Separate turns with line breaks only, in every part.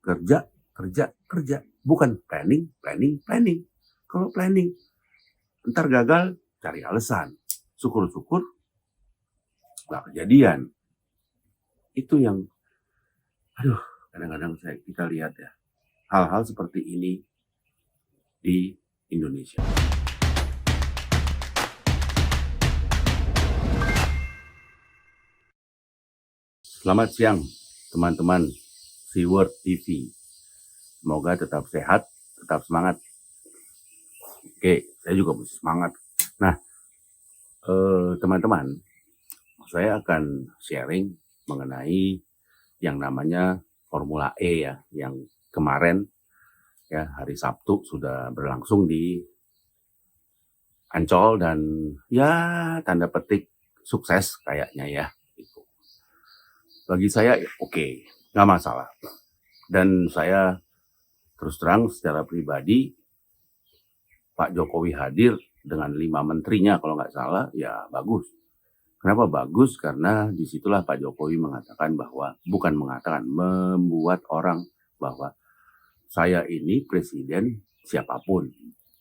Kerja, kerja, kerja. Bukan planning, planning, planning. Kalau planning, ntar gagal, cari alasan. Syukur-syukur, nggak kejadian. Itu yang, aduh, kadang-kadang kita lihat ya, hal-hal seperti ini di Indonesia. Selamat siang, teman-teman Seaworld TV. Semoga tetap sehat, tetap semangat. Oke, saya juga mesti semangat. Nah, teman-teman, saya akan sharing mengenai yang namanya Formula E ya, yang kemarin ya hari Sabtu sudah berlangsung di Ancol dan ya tanda petik sukses kayaknya ya. Gitu. Bagi saya oke, nggak masalah. Dan saya terus terang secara pribadi Pak Jokowi hadir dengan 5 menterinya kalau nggak salah, ya bagus. Kenapa bagus? Karena disitulah Pak Jokowi mengatakan bahwa, bukan mengatakan, membuat orang bahwa saya ini presiden siapapun.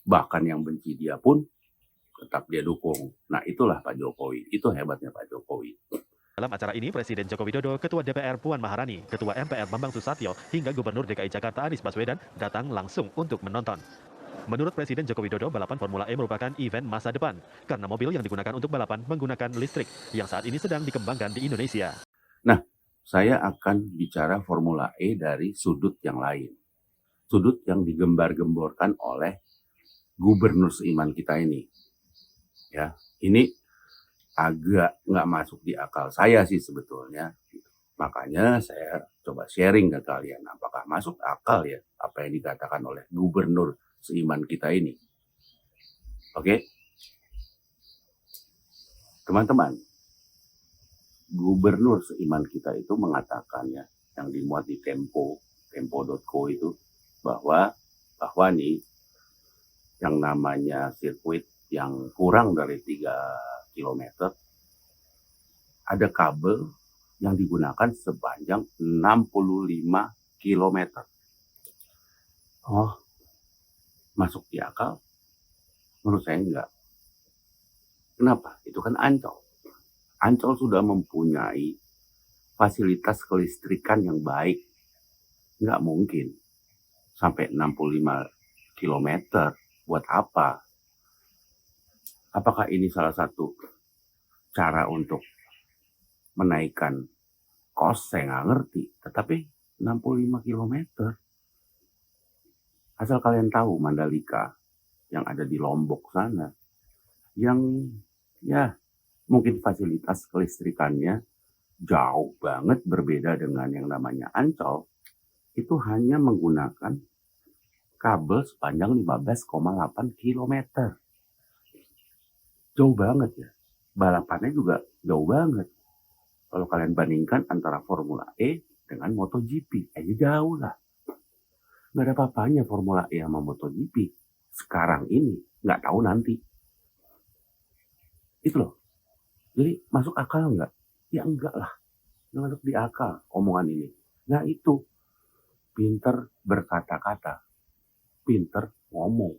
Bahkan yang benci dia pun tetap dia dukung. Nah itulah Pak Jokowi, itu hebatnya Pak Jokowi.
Dalam acara ini, Presiden Joko Widodo, Ketua DPR Puan Maharani, Ketua MPR Bambang Susatyo, hingga Gubernur DKI Jakarta Anies Baswedan datang langsung untuk menonton. Menurut Presiden Joko Widodo, balapan Formula E merupakan event masa depan, karena mobil yang digunakan untuk balapan menggunakan listrik, yang saat ini sedang dikembangkan di Indonesia.
Nah, saya akan bicara Formula E dari sudut yang lain. Sudut yang digembar-gemborkan oleh gubernur seiman kita ini. Ya, ini agak nggak masuk di akal saya sih sebetulnya. Makanya saya coba sharing ke kalian, apakah masuk akal ya apa yang dikatakan oleh gubernur seiman kita ini. Oke, teman-teman, gubernur seiman kita itu mengatakan ya, yang dimuat di tempo.co itu, bahwa nih yang namanya sirkuit yang kurang dari 3 km ada kabel yang digunakan sepanjang 65 km. Oh, masuk di akal? Menurut saya enggak. Kenapa? Itu kan Ancol. Ancol sudah mempunyai fasilitas kelistrikan yang baik. Enggak mungkin sampai 65 km. Buat apa? Apakah ini salah satu cara untuk menaikkan cost? Saya nggak ngerti. Tetapi 65 km. Asal kalian tahu Mandalika yang ada di Lombok sana, yang ya mungkin fasilitas kelistrikannya jauh banget berbeda dengan yang namanya Ancol, itu hanya menggunakan kabel sepanjang 15,8 km. Jauh banget ya. Balapannya juga jauh banget. Kalau kalian bandingkan antara Formula E dengan MotoGP, jauh lah. Nggak ada apa-apanya Formula E sama MotoGP. Sekarang ini, nggak tahu nanti. Itu loh. Jadi masuk akal nggak? Ya enggak lah. Nggak masuk di akal omongan ini. Nah itu, pinter berkata-kata. Pinter ngomong.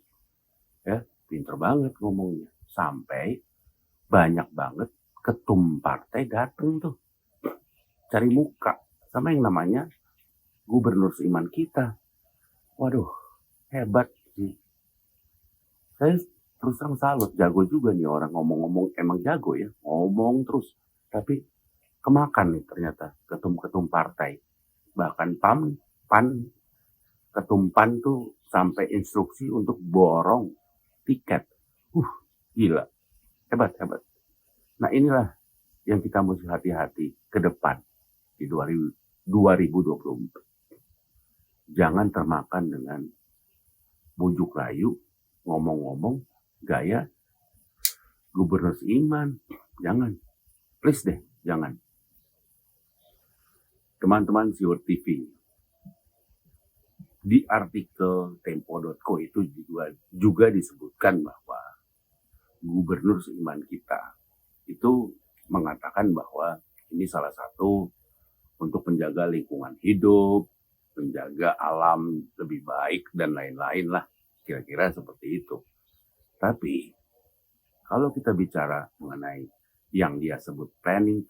Ya, pinter banget ngomongnya. Sampai banyak banget ketum partai dateng tuh. Cari muka sama yang namanya gubernur seiman kita. Waduh, hebat sih. Saya terus terang salut, jago juga nih orang ngomong-ngomong, emang jago ya, ngomong terus. Tapi kemakan nih ternyata ketum-ketum partai. Bahkan PAN, ketum PAN tuh sampai instruksi untuk borong tiket. Gila, hebat. Nah inilah yang kita mesti hati-hati ke depan di 2024. Jangan termakan dengan bujuk rayu, ngomong-ngomong, gaya gubernur seiman. Jangan. Please deh, jangan. Teman-teman Seaworld TV, di artikel tempo.co itu juga disebutkan bahwa gubernur seiman kita itu mengatakan bahwa ini salah satu untuk menjaga lingkungan hidup, menjaga alam lebih baik dan lain-lain lah, kira-kira seperti itu. Tapi kalau kita bicara mengenai yang dia sebut planning,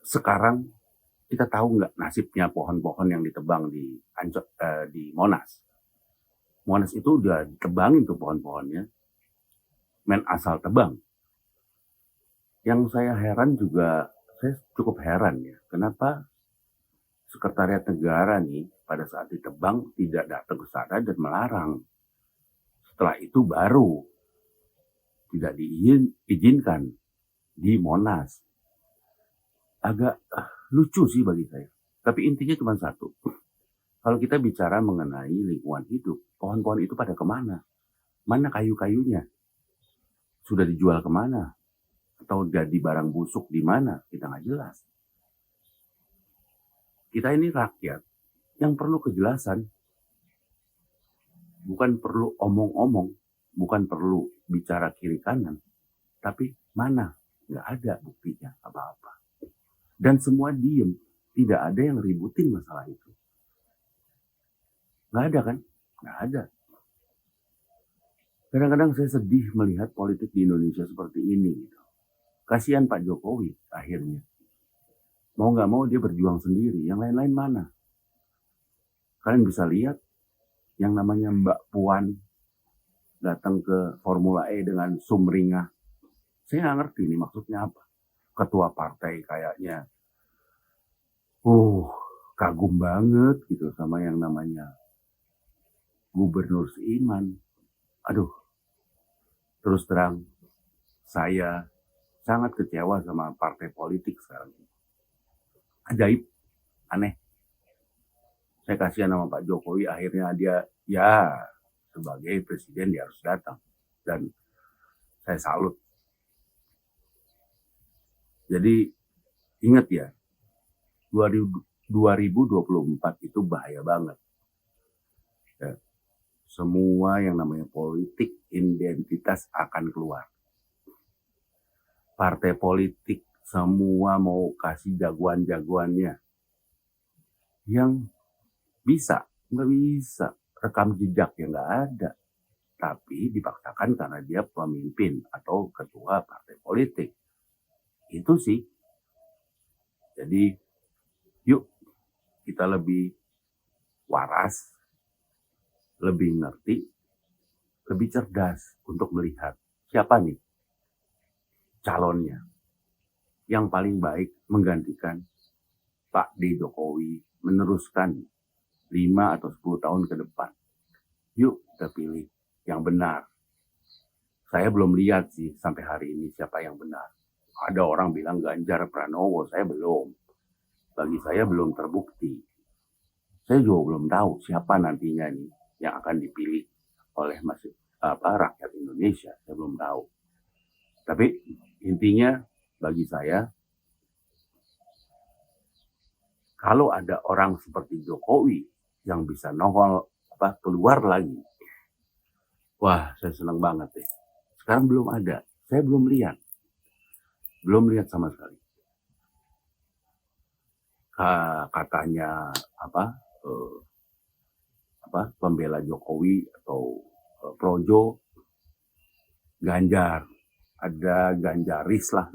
sekarang kita tahu nggak nasibnya pohon-pohon yang ditebang di Monas? Monas itu udah ditebangin tuh pohon-pohonnya, main asal tebang. Yang saya cukup heran ya, kenapa Sekretariat Negara nih pada saat ditebang tidak datang ke sana dan melarang. Setelah itu baru tidak diizinkan di Monas. Agak lucu sih bagi saya. Tapi intinya cuma satu. Kalau kita bicara mengenai lingkungan hidup, pohon-pohon itu pada kemana? Mana kayu-kayunya? Sudah dijual kemana? Atau jadi barang busuk di mana? Kita nggak jelas. Kita ini rakyat yang perlu kejelasan. Bukan perlu omong-omong, bukan perlu bicara kiri kanan, tapi mana? Nggak ada buktinya apa-apa. Dan semua diem, tidak ada yang ributin masalah itu. Nggak ada kan? Nggak ada. Kadang-kadang saya sedih melihat politik di Indonesia seperti ini. Gitu. Kasihan Pak Jokowi akhirnya. Mau nggak mau dia berjuang sendiri, yang lain-lain mana? Kalian bisa lihat yang namanya Mbak Puan datang ke Formula E dengan sumringah. Saya nggak ngerti ini maksudnya apa. Ketua partai kayaknya kagum banget gitu sama yang namanya Gubernur Seiman. Aduh, terus terang saya sangat kecewa sama partai politik sekarang. Ajaib, aneh. Saya kasihan sama Pak Jokowi, akhirnya dia sebagai presiden dia harus datang. Dan saya salut. Jadi ingat ya, 2024 itu bahaya banget. Ya, semua yang namanya politik identitas akan keluar. Partai politik semua mau kasih jagoan-jagoannya. Yang nggak bisa. Rekam jejak yang nggak ada. Tapi dipaksakan karena dia pemimpin atau ketua partai politik. Itu sih. Jadi yuk kita lebih waras, lebih ngerti, lebih cerdas untuk melihat siapa nih calonnya yang paling baik menggantikan Pak D. Jokowi meneruskan 5 atau 10 tahun ke depan. Yuk kita pilih yang benar. Saya belum lihat sih sampai hari ini siapa yang benar. Ada orang bilang Ganjar Pranowo, saya belum. Bagi saya belum terbukti. Saya juga belum tahu siapa nantinya nih yang akan dipilih oleh rakyat Indonesia. Saya belum tahu. Tapi intinya bagi saya, kalau ada orang seperti Jokowi yang bisa nongol keluar lagi, wah saya senang banget deh. Sekarang belum ada, saya belum lihat sama sekali. Katanya pembela Jokowi atau projo Ganjar, ada Ganjaris lah.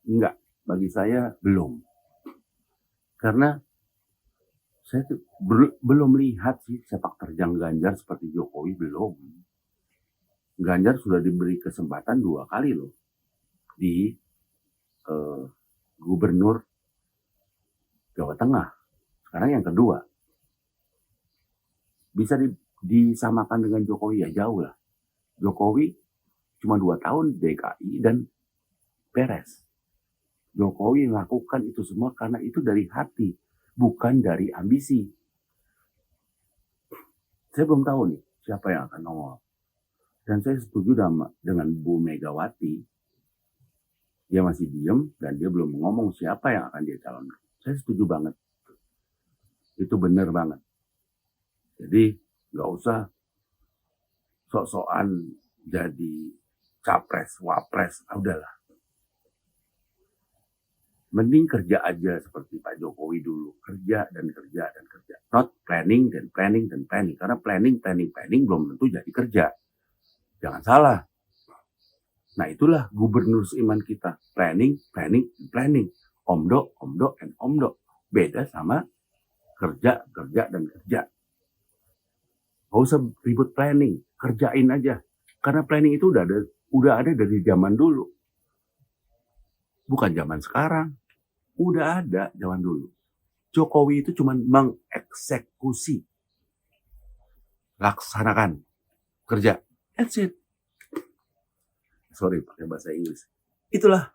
Enggak, bagi saya belum. Karena saya tuh belum lihat sih sepak terjang Ganjar seperti Jokowi, belum. Ganjar sudah diberi kesempatan 2 kali loh di gubernur Jawa Tengah. Sekarang yang kedua. Bisa disamakan dengan Jokowi ya jauh lah. Jokowi cuma 2 tahun di DKI dan beres. Jokowi melakukan itu semua karena itu dari hati, bukan dari ambisi. Saya belum tahu nih siapa yang akan nongol. Dan saya setuju dengan Bu Megawati. Dia masih diem dan dia belum ngomong siapa yang akan dia calonkan. Saya setuju banget. Itu benar banget. Jadi nggak usah sok-sokan jadi capres, wapres, udahlah. Mending kerja aja seperti Pak Jokowi dulu. Kerja dan kerja dan kerja. Not planning dan planning dan planning. Karena planning belum tentu jadi kerja. Jangan salah. Nah itulah gubernur seiman kita. Planning, planning, planning. Omdo, omdo, and omdo. Beda sama kerja, kerja, dan kerja. Gak usah ribut planning. Kerjain aja. Karena planning itu udah ada dari zaman dulu. Bukan zaman sekarang. Udah ada zaman dulu. Jokowi itu cuma mengeksekusi. Laksanakan. Kerja. That's it. Sorry, pakai bahasa Inggris. Itulah.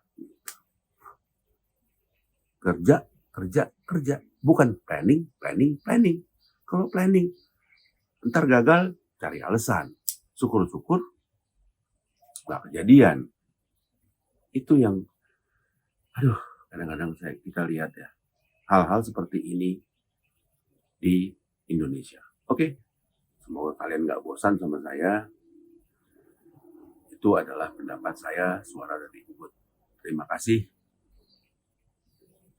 Kerja, kerja, kerja. Bukan planning, planning, planning. Kalau planning, ntar gagal, cari alasan. Syukur-syukur, gak kejadian. Itu yang, aduh, kadang-kadang kita lihat ya. Hal-hal seperti ini di Indonesia. Oke, semoga kalian gak bosan sama saya. Itu adalah pendapat saya, suara dari Ubud. Terima kasih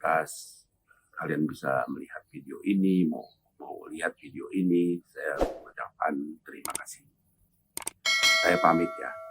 atas kalian bisa melihat video ini, mau lihat video ini, saya ucapkan terima kasih. Saya pamit ya.